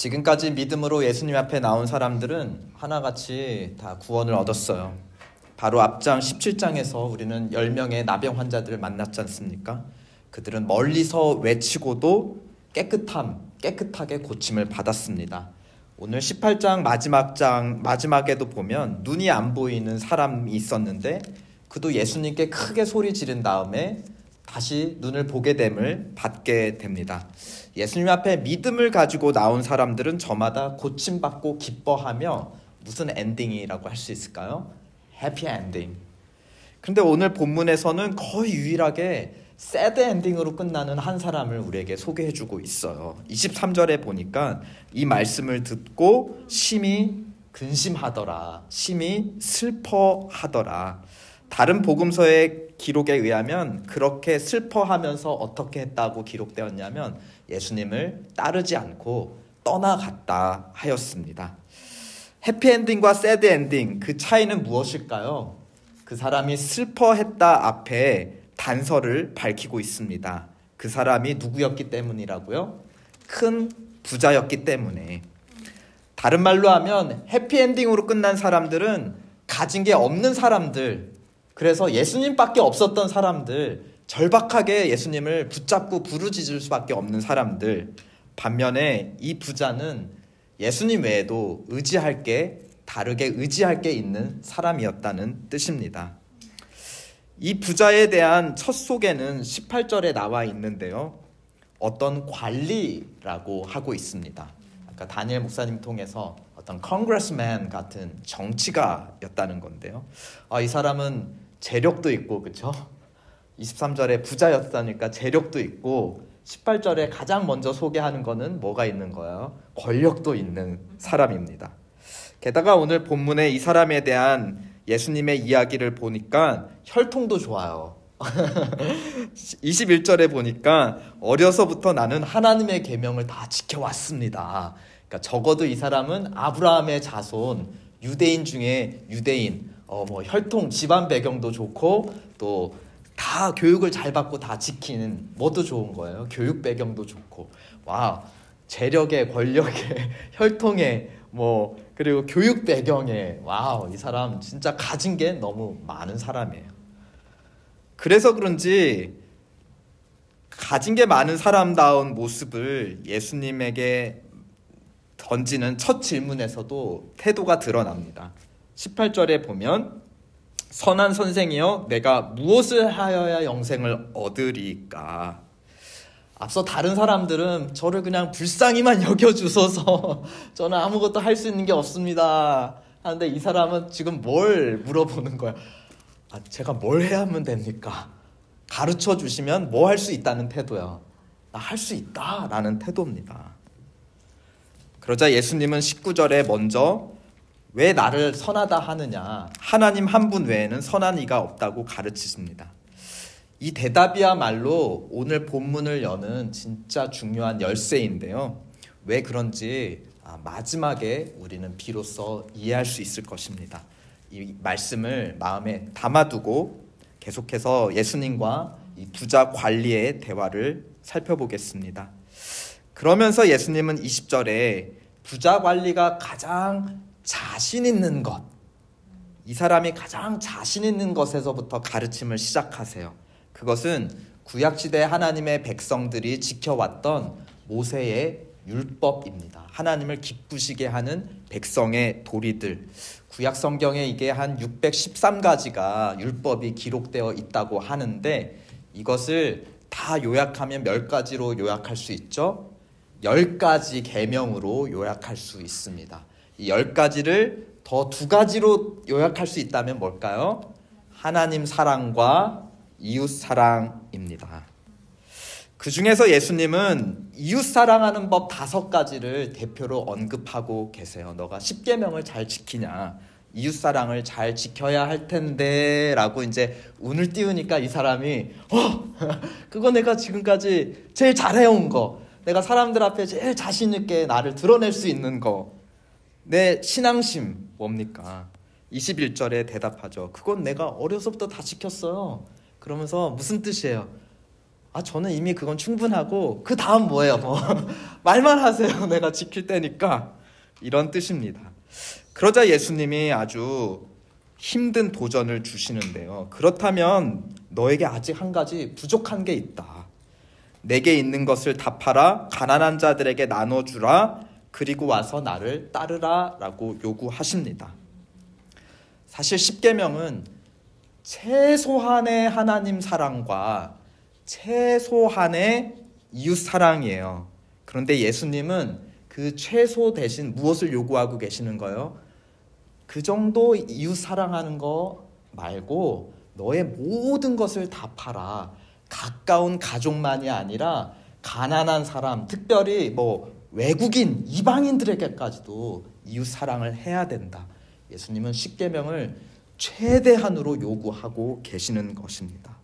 지금까지 믿음으로 예수님 앞에 나온 사람들은 하나같이 다 구원을 얻었어요. 바로 앞장 17장에서 우리는 10명의 나병 환자들을 만났지 않습니까? 그들은 멀리서 외치고도 깨끗하게 고침을 받았습니다. 오늘 18장 마지막에도 보면 눈이 안 보이는 사람이 있었는데 그도 예수님께 크게 소리 지른 다음에 다시 눈을 보게 됨을 받게 됩니다. 예수님 앞에 믿음을 가지고 나온 사람들은 저마다 고침받고 기뻐하며 무슨 엔딩이라고 할 수 있을까요? 해피 엔딩. 그런데 오늘 본문에서는 거의 유일하게 새드 엔딩으로 끝나는 한 사람을 우리에게 소개해주고 있어요. 23절에 보니까 이 말씀을 듣고 심히 근심하더라, 심히 슬퍼하더라. 다른 복음서의 기록에 의하면 그렇게 슬퍼하면서 어떻게 했다고 기록되었냐면 예수님을 따르지 않고 떠나갔다 하였습니다. 해피엔딩과 새드엔딩, 그 차이는 무엇일까요? 그 사람이 슬퍼했다 앞에 단서를 밝히고 있습니다. 그 사람이 누구였기 때문이라고요? 큰 부자였기 때문에. 다른 말로 하면 해피엔딩으로 끝난 사람들은 가진 게 없는 사람들, 그래서 예수님밖에 없었던 사람들, 절박하게 예수님을 붙잡고 부르짖을 수밖에 없는 사람들. 반면에 이 부자는 예수님 외에도 다르게 의지할 게 있는 사람이었다는 뜻입니다. 이 부자에 대한 첫 소개는 18절에 나와 있는데요. 어떤 관리라고 하고 있습니다. 아까 다니엘 목사님 통해서 어떤 congressman 같은 정치가였다는 건데요. 이 사람은 재력도 있고, 그렇죠? 23절에 부자였다니까 재력도 있고, 18절에 가장 먼저 소개하는 거는 뭐가 있는 거예요? 권력도 있는 사람입니다. 게다가 오늘 본문에 이 사람에 대한 예수님의 이야기를 보니까 혈통도 좋아요. 21절에 보니까 어려서부터 나는 하나님의 계명을 다 지켜왔습니다. 그러니까 적어도 이 사람은 아브라함의 자손, 유대인 중에 유대인, 혈통, 집안 배경도 좋고 또 다 교육을 잘 받고 다 지키는 뭐도 좋은 거예요. 교육 배경도 좋고, 와, 재력에, 권력에, 혈통에, 그리고 교육 배경에, 와우, 이 사람 진짜 가진 게 너무 많은 사람이에요. 그래서 그런지 가진 게 많은 사람다운 모습을 예수님에게 던지는 첫 질문에서도 태도가 드러납니다. 18절에 보면 선한 선생이여 내가 무엇을 하여야 영생을 얻으리까. 앞서 다른 사람들은 저를 그냥 불쌍히만 여겨주소서 저는 아무것도 할 수 있는 게 없습니다 하는데 이 사람은 지금 뭘 물어보는 거야? 제가 뭘 해야 하면 됩니까? 가르쳐 주시면 뭐 할 수 있다는 태도야. 나 할 수 있다 라는 태도입니다. 그러자 예수님은 19절에 먼저 왜 나를 선하다 하느냐, 하나님 한 분 외에는 선한 이가 없다고 가르치십니다. 이 대답이야말로 오늘 본문을 여는 진짜 중요한 열쇠인데요. 왜 그런지 마지막에 우리는 비로소 이해할 수 있을 것입니다. 이 말씀을 마음에 담아두고 계속해서 예수님과 이 부자 관리의 대화를 살펴보겠습니다. 그러면서 예수님은 20절에 부자 관리가 가장 자신 있는 것, 이 사람이 가장 자신 있는 것에서부터 가르침을 시작하세요. 그것은 구약시대 하나님의 백성들이 지켜왔던 모세의 율법입니다. 하나님을 기쁘시게 하는 백성의 도리들. 구약 성경에 이게 한 613가지가 율법이 기록되어 있다고 하는데 이것을 다 요약하면 몇 가지로 요약할 수 있죠? 10가지 계명으로 요약할 수 있습니다. 이 10가지를 더 2가지로 요약할 수 있다면 뭘까요? 하나님 사랑과 이웃 사랑입니다. 그 중에서 예수님은 이웃 사랑하는 법 5가지를 대표로 언급하고 계세요. 너가 10계명을 잘 지키냐? 이웃 사랑을 잘 지켜야 할 텐데 라고 이제 운을 띄우니까 이 사람이 그거 내가 지금까지 제일 잘해온 거, 내가 사람들 앞에 제일 자신 있게 나를 드러낼 수 있는 거, 내 신앙심 뭡니까? 21절에 대답하죠. 그건 내가 어려서부터 다 지켰어요. 그러면서 무슨 뜻이에요? 저는 이미 그건 충분하고 그 다음 뭐예요? 뭐 말만 하세요. 내가 지킬 테니까. 이런 뜻입니다. 그러자 예수님이 아주 힘든 도전을 주시는데요. 그렇다면 너에게 아직 한 가지 부족한 게 있다. 내게 있는 것을 다 팔아 가난한 자들에게 나눠주라. 그리고 와서 나를 따르라 라고 요구하십니다. 사실 십계명은 최소한의 하나님 사랑과 최소한의 이웃 사랑이에요. 그런데 예수님은 그 최소 대신 무엇을 요구하고 계시는 거예요? 그 정도 이웃 사랑하는 거 말고 너의 모든 것을 다 팔아. 가까운 가족만이 아니라 가난한 사람, 특별히 뭐 외국인, 이방인들에게까지도 이웃 사랑을 해야 된다. 예수님은 십계명을 최대한으로 요구하고 계시는 것입니다.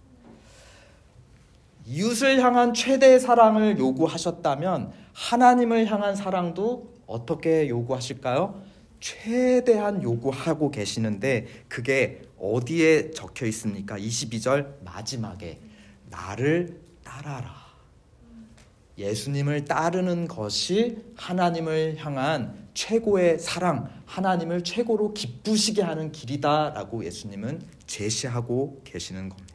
이웃을 향한 최대의 사랑을 요구하셨다면 하나님을 향한 사랑도 어떻게 요구하실까요? 최대한 요구하고 계시는데 그게 어디에 적혀 있습니까? 22절 마지막에 나를 따라라. 예수님을 따르는 것이 하나님을 향한 최고의 사랑, 하나님을 최고로 기쁘시게 하는 길이다라고 예수님은 제시하고 계시는 겁니다.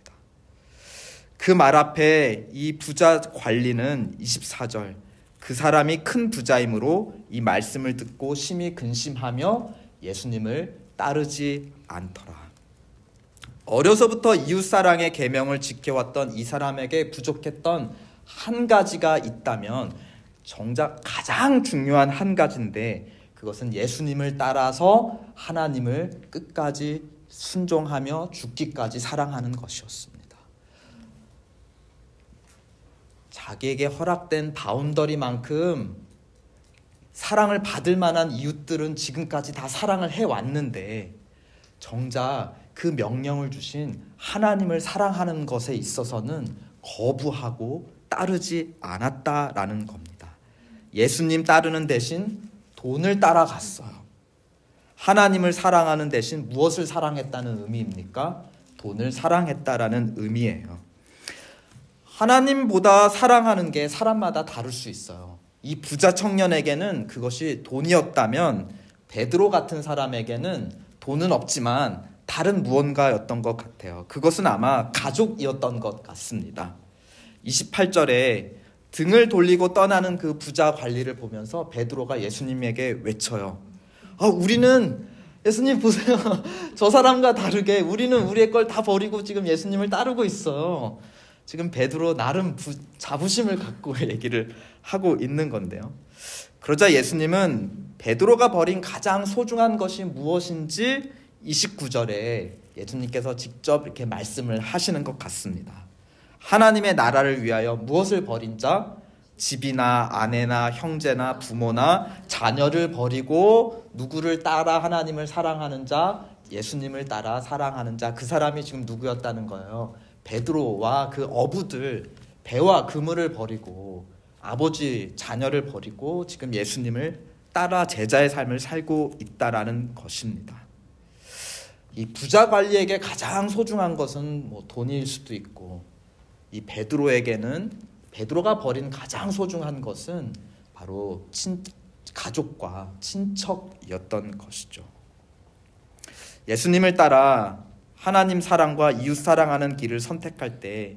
그 말 앞에 이 부자 관리는 24절 그 사람이 큰 부자이므로 이 말씀을 듣고 심히 근심하며 예수님을 따르지 않더라. 어려서부터 이웃사랑의 계명을 지켜왔던 이 사람에게 부족했던 한 가지가 있다면 정작 가장 중요한 한 가지인데 그것은 예수님을 따라서 하나님을 끝까지 순종하며 죽기까지 사랑하는 것이었습니다. 자기에게 허락된 바운더리만큼 사랑을 받을 만한 이웃들은 지금까지 다 사랑을 해왔는데 정작 그 명령을 주신 하나님을 사랑하는 것에 있어서는 거부하고 따르지 않았다라는 겁니다. 예수님 따르는 대신 돈을 따라갔어요. 하나님을 사랑하는 대신 무엇을 사랑했다는 의미입니까? 돈을 사랑했다라는 의미예요. 하나님보다 사랑하는 게 사람마다 다를 수 있어요. 이 부자 청년에게는 그것이 돈이었다면 베드로 같은 사람에게는 돈은 없지만 다른 무언가였던 것 같아요. 그것은 아마 가족이었던 것 같습니다. 28절에 등을 돌리고 떠나는 그 부자 관리를 보면서 베드로가 예수님에게 외쳐요. 우리는 예수님 보세요. 저 사람과 다르게 우리는 우리의 걸 다 버리고 지금 예수님을 따르고 있어요. 지금 베드로 나름 자부심을 갖고 얘기를 하고 있는 건데요. 그러자 예수님은 베드로가 버린 가장 소중한 것이 무엇인지 29절에 예수님께서 직접 이렇게 말씀을 하시는 것 같습니다. 하나님의 나라를 위하여 무엇을 버린 자? 집이나 아내나 형제나 부모나 자녀를 버리고 누구를 따라 하나님을 사랑하는 자? 예수님을 따라 사랑하는 자. 그 사람이 지금 누구였다는 거예요? 베드로와 그 어부들, 배와 그물을 버리고 아버지, 자녀를 버리고 지금 예수님을 따라 제자의 삶을 살고 있다라는 것입니다. 이 부자 관리에게 가장 소중한 것은 뭐 돈일 수도 있고 이 베드로에게는 베드로가 버린 가장 소중한 것은 바로 가족과 친척이었던 것이죠. 예수님을 따라 하나님 사랑과 이웃 사랑하는 길을 선택할 때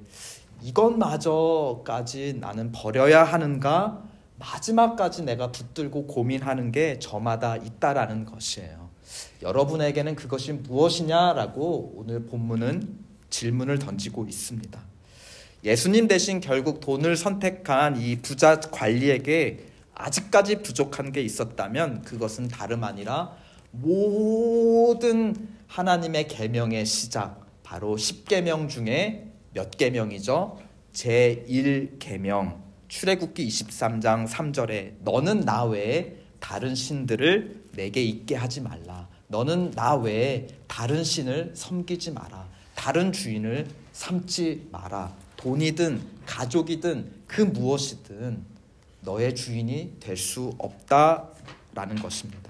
이것마저까지 나는 버려야 하는가? 마지막까지 내가 붙들고 고민하는 게 저마다 있다라는 것이에요. 여러분에게는 그것이 무엇이냐라고 오늘 본문은 질문을 던지고 있습니다. 예수님 대신 결국 돈을 선택한 이 부자 관리에게 아직까지 부족한 게 있었다면 그것은 다름 아니라 모든 하나님의 계명의 시작, 바로 10계명 중에 몇 계명이죠? 제1계명, 출애굽기 23장 3절에 너는 나 외에 다른 신들을 내게 있게 하지 말라. 너는 나 외에 다른 신을 섬기지 마라. 다른 주인을 삼지 마라. 돈이든 가족이든 그 무엇이든 너의 주인이 될 수 없다라는 것입니다.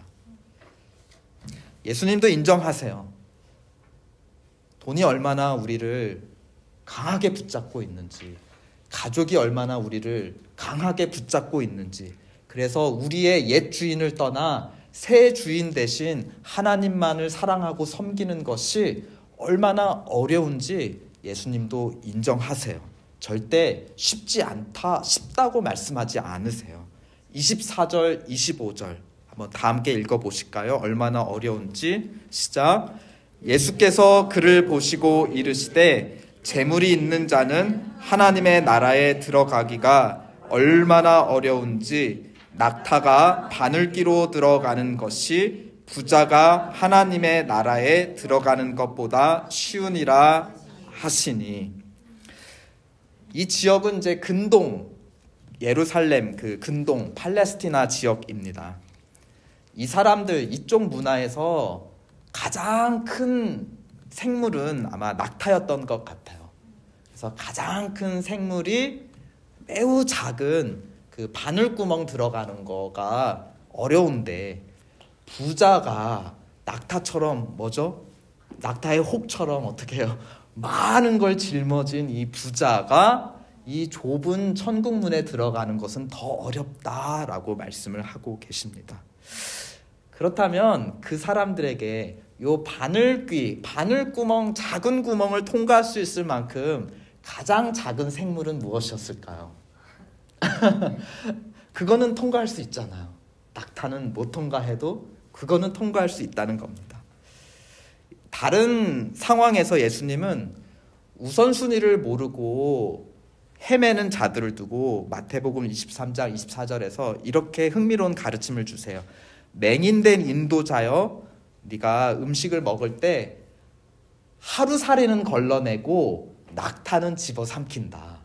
예수님도 인정하세요. 돈이 얼마나 우리를 강하게 붙잡고 있는지, 가족이 얼마나 우리를 강하게 붙잡고 있는지, 그래서 우리의 옛 주인을 떠나 새 주인 대신 하나님만을 사랑하고 섬기는 것이 얼마나 어려운지 예수님도 인정하세요. 절대 쉽다고 말씀하지 않으세요. 24절, 25절 한번 다 함께 읽어보실까요? 얼마나 어려운지. 시작. 예수께서 그를 보시고 이르시되 재물이 있는 자는 하나님의 나라에 들어가기가 얼마나 어려운지 낙타가 바늘귀로 들어가는 것이 부자가 하나님의 나라에 들어가는 것보다 쉬우니라 하시니. 이 지역은 이제 근동 예루살렘, 그 근동 팔레스티나 지역입니다. 이 사람들 이쪽 문화에서 가장 큰 생물은 아마 낙타였던 것 같아요. 그래서 가장 큰 생물이 매우 작은 그 바늘구멍 들어가는 거가 어려운데, 부자가 낙타처럼 낙타의 혹처럼 어떻게 해요? 많은 걸 짊어진 이 부자가 이 좁은 천국문에 들어가는 것은 더 어렵다라고 말씀을 하고 계십니다. 그렇다면 그 사람들에게 요 바늘구멍, 작은 구멍을 통과할 수 있을 만큼 가장 작은 생물은 무엇이었을까요? 그거는 통과할 수 있잖아요. 낙타는 못 통과해도 그거는 통과할 수 있다는 겁니다. 다른 상황에서 예수님은 우선순위를 모르고 헤매는 자들을 두고 마태복음 23장 24절에서 이렇게 흥미로운 가르침을 주세요. 맹인된 인도자여, 네가 음식을 먹을 때 하루살이는 걸러내고 낙타는 집어삼킨다.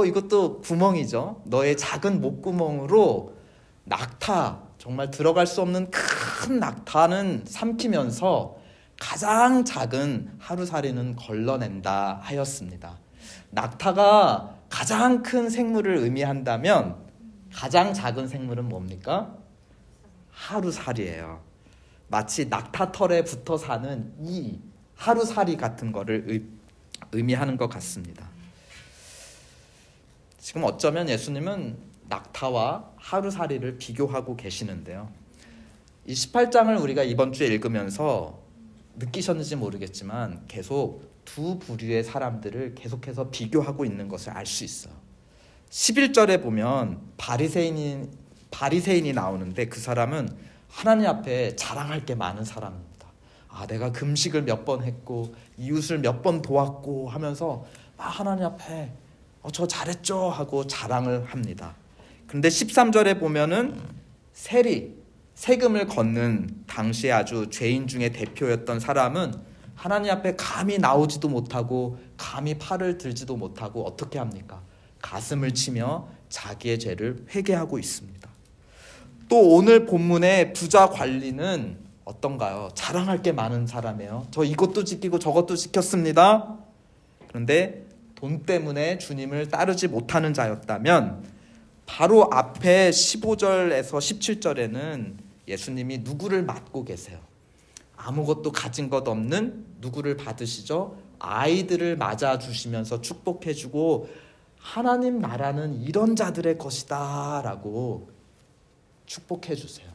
이것도 구멍이죠. 너의 작은 목구멍으로 낙타, 정말 들어갈 수 없는 큰 낙타는 삼키면서 가장 작은 하루살이는 걸러낸다 하였습니다. 낙타가 가장 큰 생물을 의미한다면 가장 작은 생물은 뭡니까? 하루살이에요. 마치 낙타 털에 붙어 사는 이 하루살이 같은 거를 의미하는 것 같습니다. 지금 어쩌면 예수님은 낙타와 하루살이를 비교하고 계시는데요. 이 18장을 우리가 이번 주에 읽으면서 느끼셨는지 모르겠지만 계속 두 부류의 사람들을 계속해서 비교하고 있는 것을 알 수 있어요. 11절에 보면 바리새인이 나오는데, 그 사람은 하나님 앞에 자랑할 게 많은 사람입니다. 내가 금식을 몇 번 했고 이웃을 몇 번 도왔고 하면서 하나님 앞에 저 잘했죠 하고 자랑을 합니다. 그런데 13절에 보면은 세금을 걷는 당시에 아주 죄인 중에 대표였던 사람은 하나님 앞에 감히 나오지도 못하고 감히 팔을 들지도 못하고 어떻게 합니까? 가슴을 치며 자기의 죄를 회개하고 있습니다. 또 오늘 본문의 부자 관리는 어떤가요? 자랑할 게 많은 사람이에요. 저 이것도 지키고 저것도 지켰습니다. 그런데 돈 때문에 주님을 따르지 못하는 자였다면, 바로 앞에 15절에서 17절에는 예수님이 누구를 맡고 계세요? 아무것도 가진 것 없는 누구를 받으시죠? 아이들을 맞아주시면서 축복해주고 하나님 나라는 이런 자들의 것이다 라고 축복해주세요.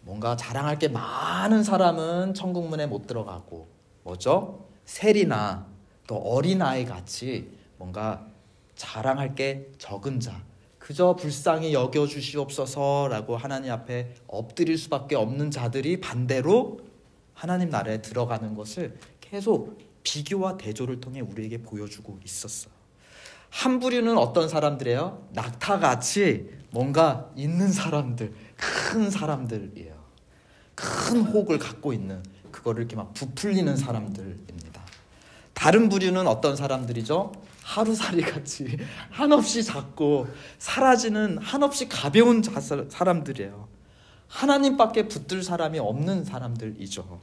뭔가 자랑할 게 많은 사람은 천국문에 못 들어가고, 세리나 또 어린아이 같이 뭔가 자랑할 게 적은 자, 그저 불쌍히 여겨주시옵소서라고 하나님 앞에 엎드릴 수밖에 없는 자들이 반대로 하나님 나라에 들어가는 것을 계속 비교와 대조를 통해 우리에게 보여주고 있었어요. 한 부류는 어떤 사람들이에요? 낙타같이 뭔가 있는 사람들, 큰 사람들이에요. 큰 혹을 갖고 있는, 그거를 이렇게 막 부풀리는 사람들입니다. 다른 부류는 어떤 사람들이죠? 하루살이같이 한없이 작고 사라지는 한없이 가벼운 사람들이에요. 하나님밖에 붙들 사람이 없는 사람들이죠.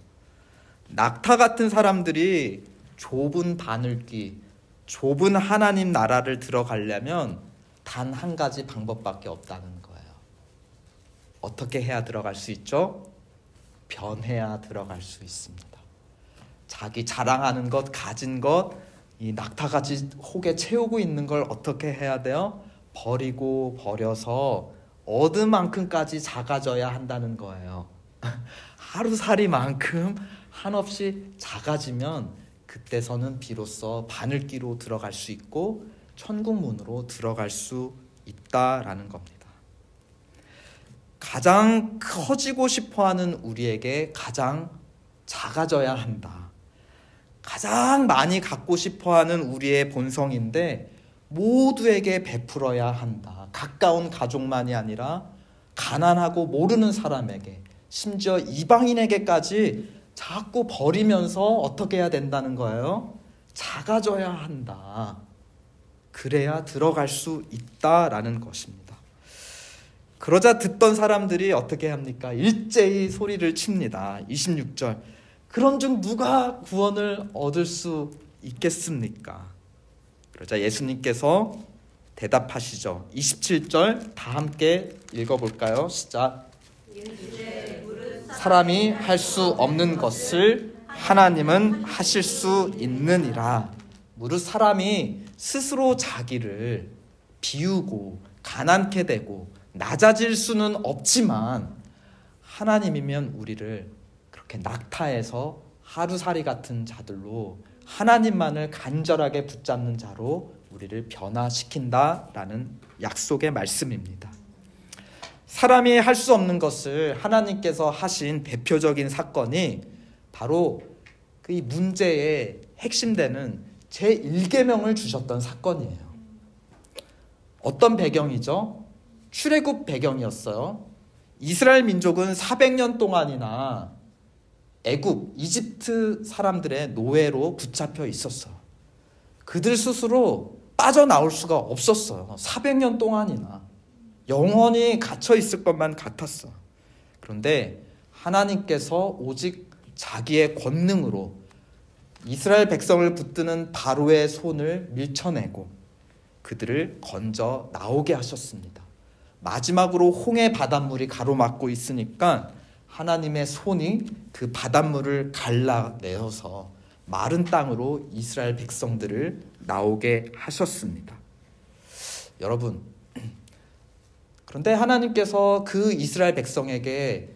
낙타 같은 사람들이 좁은 바늘귀, 좁은 하나님 나라를 들어가려면 단 한 가지 방법밖에 없다는 거예요. 어떻게 해야 들어갈 수 있죠? 변해야 들어갈 수 있습니다. 자기 자랑하는 것, 가진 것, 이 낙타같이 혹에 채우고 있는 걸 어떻게 해야 돼요? 버리고 버려서 어느만큼까지 작아져야 한다는 거예요. 하루살이만큼 한없이 작아지면 그때서는 비로소 바늘기로 들어갈 수 있고 천국문으로 들어갈 수 있다라는 겁니다. 가장 커지고 싶어하는 우리에게 가장 작아져야 한다. 가장 많이 갖고 싶어하는 우리의 본성인데 모두에게 베풀어야 한다. 가까운 가족만이 아니라 가난하고 모르는 사람에게, 심지어 이방인에게까지 자꾸 버리면서 어떻게 해야 된다는 거예요? 작아져야 한다. 그래야 들어갈 수 있다라는 것입니다. 그러자 듣던 사람들이 어떻게 합니까? 일제히 소리를 칩니다. 26절. 그런즉 누가 구원을 얻을 수 있겠습니까? 그러자 예수님께서 대답하시죠. 27절 다 함께 읽어볼까요? 시작. 사람이 할 수 없는 것을 하나님은 하실 수 있느니라. 무릇 사람이 스스로 자기를 비우고 가난케 되고 낮아질 수는 없지만 하나님이면 우리를 그렇게 낙타에서 하루살이 같은 자들로 하나님만을 간절하게 붙잡는 자로 우리를 변화시킨다라는 약속의 말씀입니다. 사람이 할 수 없는 것을 하나님께서 하신 대표적인 사건이 바로 그 문제의 핵심되는 제1계명을 주셨던 사건이에요. 어떤 배경이죠? 출애굽 배경이었어요. 이스라엘 민족은 400년 동안이나 애굽, 이집트 사람들의 노예로 붙잡혀 있었어요. 그들 스스로 빠져나올 수가 없었어요. 400년 동안이나 영원히 갇혀 있을 것만 같았어. 그런데 하나님께서 오직 자기의 권능으로 이스라엘 백성을 붙드는 바로의 손을 밀쳐내고 그들을 건져 나오게 하셨습니다. 마지막으로 홍해 바닷물이 가로막고 있으니까 하나님의 손이 그 바닷물을 갈라내어서 마른 땅으로 이스라엘 백성들을 나오게 하셨습니다. 여러분, 그런데 하나님께서 그 이스라엘 백성에게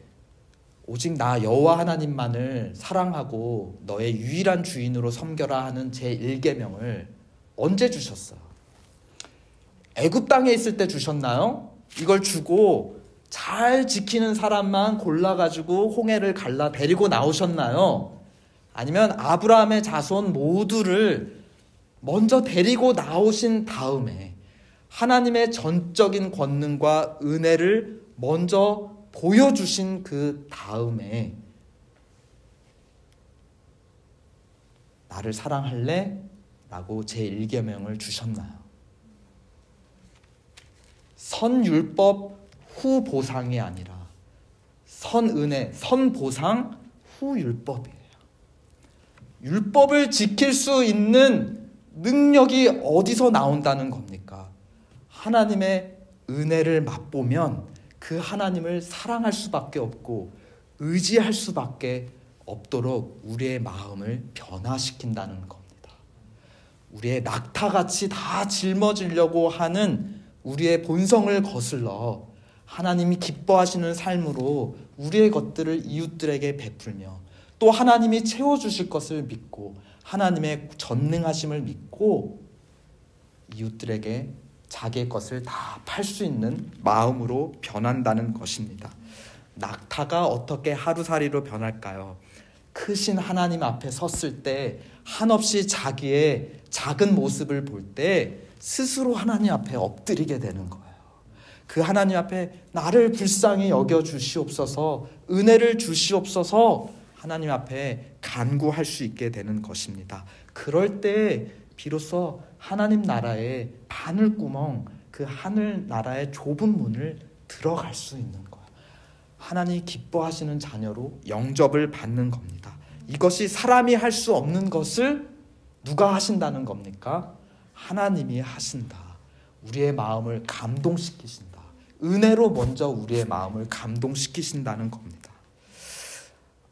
오직 나 여호와 하나님만을 사랑하고 너의 유일한 주인으로 섬겨라 하는 제1계명을 언제 주셨어요? 애굽 땅에 있을 때 주셨나요? 이걸 주고 잘 지키는 사람만 골라가지고 홍해를 갈라 데리고 나오셨나요? 아니면 아브라함의 자손 모두를 먼저 데리고 나오신 다음에 하나님의 전적인 권능과 은혜를 먼저 보여주신 그 다음에 나를 사랑할래? 라고 제1계명을 주셨나요? 선율법 후 보상이 아니라 선은혜, 선보상 후 율법이에요. 율법을 지킬 수 있는 능력이 어디서 나온다는 겁니까? 하나님의 은혜를 맛보면 그 하나님을 사랑할 수밖에 없고 의지할 수밖에 없도록 우리의 마음을 변화시킨다는 겁니다. 우리의 낙타같이 다 짊어지려고 하는 우리의 본성을 거슬러 하나님이 기뻐하시는 삶으로 우리의 것들을 이웃들에게 베풀며 또 하나님이 채워주실 것을 믿고 하나님의 전능하심을 믿고 이웃들에게 자기의 것을 다 팔 수 있는 마음으로 변한다는 것입니다. 낙타가 어떻게 하루살이로 변할까요? 크신 하나님 앞에 섰을 때 한없이 자기의 작은 모습을 볼 때 스스로 하나님 앞에 엎드리게 되는 거예요. 그 하나님 앞에 나를 불쌍히 여겨 주시옵소서, 은혜를 주시옵소서 하나님 앞에 간구할 수 있게 되는 것입니다. 그럴 때 비로소 하나님 나라의 바늘구멍, 그 하늘 나라의 좁은 문을 들어갈 수 있는 거예요. 하나님이 기뻐하시는 자녀로 영접을 받는 겁니다. 이것이 사람이 할 수 없는 것을 누가 하신다는 겁니까? 하나님이 하신다. 우리의 마음을 감동시키신다. 은혜로 먼저 우리의 마음을 감동시키신다는 겁니다.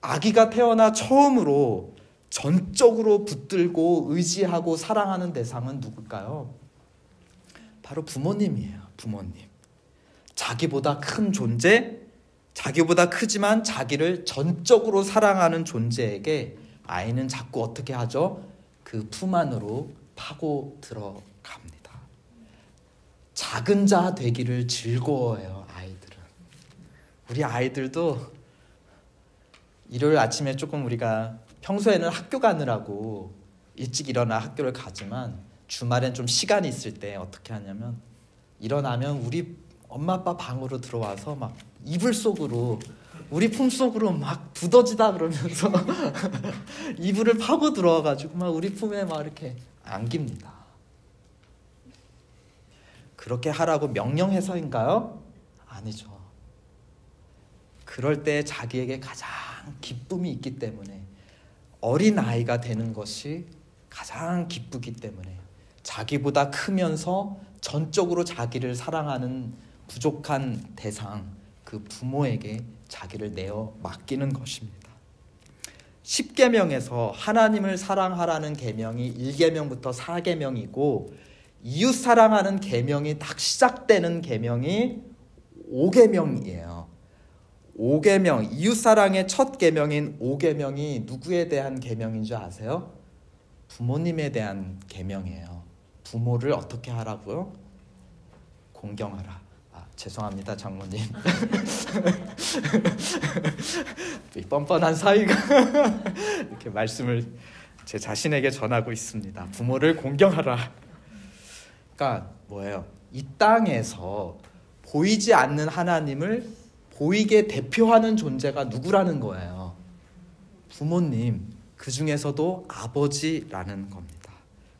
아기가 태어나 처음으로 전적으로 붙들고 의지하고 사랑하는 대상은 누굴까요? 바로 부모님이에요. 부모님. 자기보다 큰 존재, 자기보다 크지만 자기를 전적으로 사랑하는 존재에게 아이는 자꾸 어떻게 하죠? 그 품 안으로 파고 들어갑니다. 작은 자 되기를 즐거워해요, 아이들은. 우리 아이들도 일요일 아침에 조금 우리가 평소에는 학교 가느라고 일찍 일어나 학교를 가지만 주말엔 좀 시간이 있을 때 어떻게 하냐면 일어나면 우리 엄마 아빠 방으로 들어와서 막 이불 속으로 우리 품 속으로 막 두더지다 그러면서 이불을 파고 들어와가지고 막 우리 품에 막 이렇게 안깁니다. 그렇게 하라고 명령해서인가요? 아니죠. 그럴 때 자기에게 가장 기쁨이 있기 때문에 어린 아이가 되는 것이 가장 기쁘기 때문에 자기보다 크면서 전적으로 자기를 사랑하는 부족한 대상, 그 부모에게 자기를 내어 맡기는 것입니다. 10계명에서 하나님을 사랑하라는 계명이 1계명부터 4계명이고 이웃 사랑하는 계명이 딱 시작되는 계명이 5계명이에요. 5계명, 이웃 사랑의 첫 계명인 5계명이 누구에 대한 계명인 줄 아세요? 부모님에 대한 계명이에요. 부모를 어떻게 하라고요? 공경하라. 죄송합니다, 장모님. 이 뻔뻔한 사이가 이렇게 말씀을 제 자신에게 전하고 있습니다. 부모를 공경하라. 그러니까 뭐예요? 이 땅에서 보이지 않는 하나님을 보이게 대표하는 존재가 누구라는 거예요? 부모님, 그 중에서도 아버지라는 겁니다.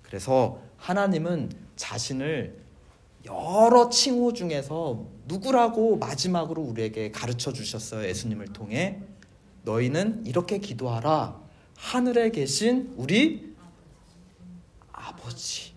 그래서 하나님은 자신을 여러 칭호 중에서 누구라고 마지막으로 우리에게 가르쳐 주셨어요. 예수님을 통해. 너희는 이렇게 기도하라. 하늘에 계신 우리 아버지.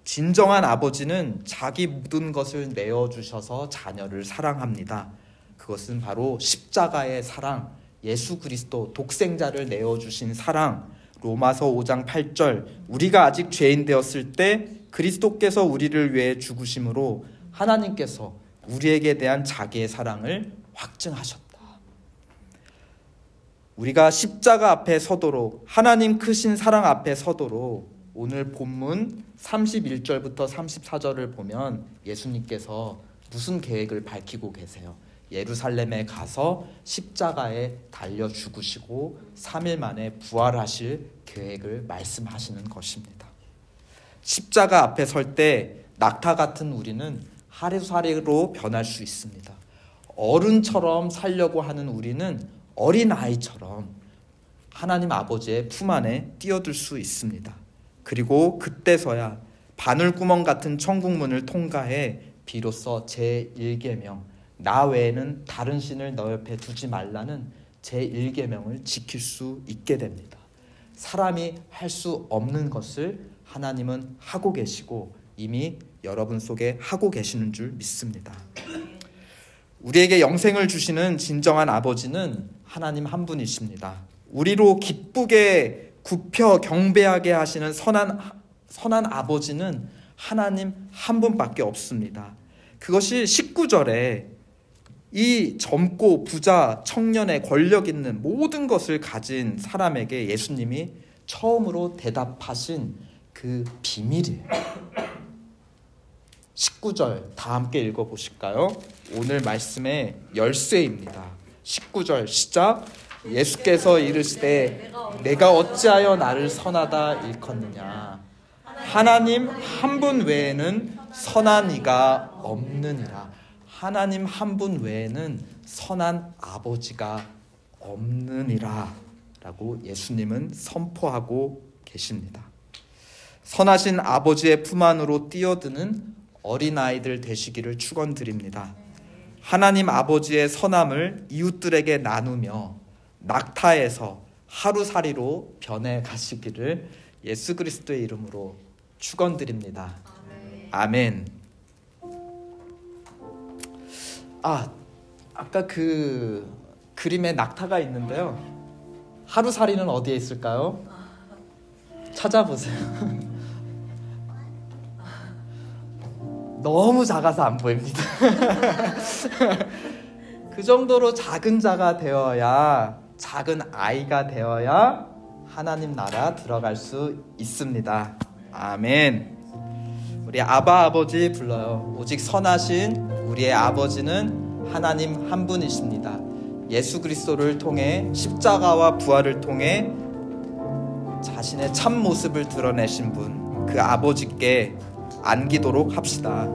진정한 아버지는 자기 모든 것을 내어주셔서 자녀를 사랑합니다. 그것은 바로 십자가의 사랑, 예수 그리스도 독생자를 내어주신 사랑. 로마서 5장 8절, 우리가 아직 죄인 되었을 때 그리스도께서 우리를 위해 죽으심으로 하나님께서 우리에게 대한 자기의 사랑을 확증하셨다. 우리가 십자가 앞에 서도록, 하나님 크신 사랑 앞에 서도록 오늘 본문 31절부터 34절을 보면 예수님께서 무슨 계획을 밝히고 계세요? 예루살렘에 가서 십자가에 달려 죽으시고 3일 만에 부활하실 계획을 말씀하시는 것입니다. 십자가 앞에 설 때 낙타 같은 우리는 하루살이로 변할 수 있습니다. 어른처럼 살려고 하는 우리는 어린아이처럼 하나님 아버지의 품 안에 뛰어들 수 있습니다. 그리고 그때서야 바늘구멍 같은 천국문을 통과해 비로소 제1계명, 나 외에는 다른 신을 너 옆에 두지 말라는 제1계명을 지킬 수 있게 됩니다. 사람이 할 수 없는 것을 하나님은 하고 계시고 이미 여러분 속에 하고 계시는 줄 믿습니다. 우리에게 영생을 주시는 진정한 아버지는 하나님 한 분이십니다. 우리로 기쁘게 굽혀 경배하게 하시는 선한 아버지는 하나님 한 분밖에 없습니다. 그것이 19절에 이 젊고 부자, 청년의 권력 있는 모든 것을 가진 사람에게 예수님이 처음으로 대답하신 그 비밀이에요. 19절 다 함께 읽어보실까요? 오늘 말씀의 열쇠입니다. 19절 시작. 예수께서 이르시되 내가 어찌하여 나를 선하다 일컫느냐. 하나님 한 분 외에는 선한 이가 없느니라. 하나님 한 분 외에는 선한 아버지가 없느니라 라고 예수님은 선포하고 계십니다. 선하신 아버지의 품 안으로 뛰어드는 어린아이들 되시기를 축원드립니다. 하나님 아버지의 선함을 이웃들에게 나누며 낙타에서 하루살이로 변해 가시기를 예수 그리스도의 이름으로 축원드립니다. 아멘. 아까 그 그림에 낙타가 있는데요. 하루살이는 어디에 있을까요? 찾아보세요. 너무 작아서 안 보입니다. 그 정도로 작은 자가 되어야, 작은 아이가 되어야 하나님 나라 들어갈 수 있습니다. 아멘. 우리 아바 아버지 불러요. 오직 선하신 우리의 아버지는 하나님 한 분이십니다. 예수 그리스도를 통해, 십자가와 부활을 통해 자신의 참 모습을 드러내신 분, 그 아버지께 안기도록 합시다.